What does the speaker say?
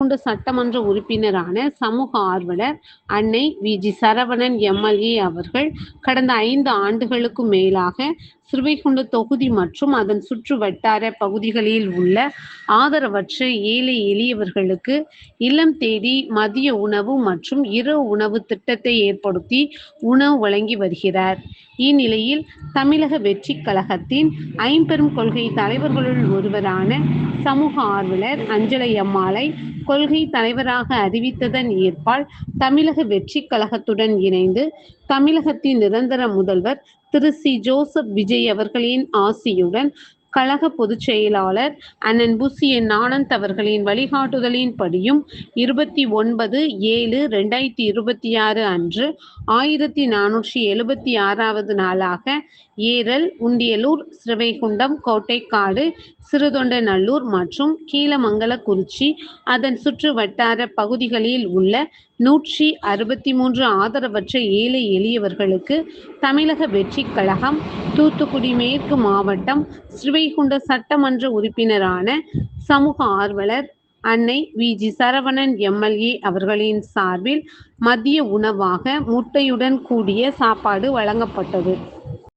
கொண்ட சட்டமன்ற உறுப்பினரான சமூக ஆர்வலர் அன்னை வி.ஜி. சரவணன் எம்.எல்.ஏ. அவர்கள் கடந்த 5 ஆண்டுகளுக்கும் மேலாக ஸ்ரீவைகுண்ட தொகுதி மற்றும் அதன் சுற்று வட்டார பகுதிகளில் உள்ள ஆதரவற்ற ஏழை எளியவர்களுக்கு இல்லம் தேடி மதிய உணவு மற்றும் இரவு உணவு திட்டத்தை ஏற்படுத்தி உணவு வழங்கி வருகிறார். இந்நிலையில் தமிழக வெற்றிக் கழகத்தின் ஐம்பெரும் கொள்கை தலைவர்களுள் ஒருவரான சமூக ஆர்வலர் அஞ்சலையம்மாளை கொள்கை தலைவராக அறிவித்ததன் ஏற்பால் தமிழக வெற்றிக் கழகத்துடன் இணைந்து தமிழகத்தின் நிரந்தர முதல்வர் திரு சி. ஜோசப் விஜய் அவர்களின் ஆசியுடன் கழக பொதுச் செயலாளர் அண்ணன் புசி என். ஆனந்த் அவர்களின் வழிகாட்டுதலின்படியும் 29/7/2026 அன்று 1476வது நாளாக ஏரல், உண்டியலூர், ஸ்ரீவைகுண்டம், கோட்டைக்காடு, சிறுதொண்டநல்லூர் மற்றும் கீழமங்கலக்குறிச்சி அதன் சுற்று வட்டார பகுதிகளில் உள்ள 163 ஆதரவற்ற ஏழை எளியவர்களுக்கு தமிழக வெற்றிக் கழகம் தூத்துக்குடி மேற்கு மாவட்டம் ஸ்ரீவைகுண்ட சட்டமன்ற உறுப்பினரான சமூக ஆர்வலர் அன்னை வி.ஜி. சரவணன் எம்.எல்.ஏ. அவர்களின் சார்பில் மதிய உணவாக முட்டையுடன் கூடிய சாப்பாடு வழங்கப்பட்டது.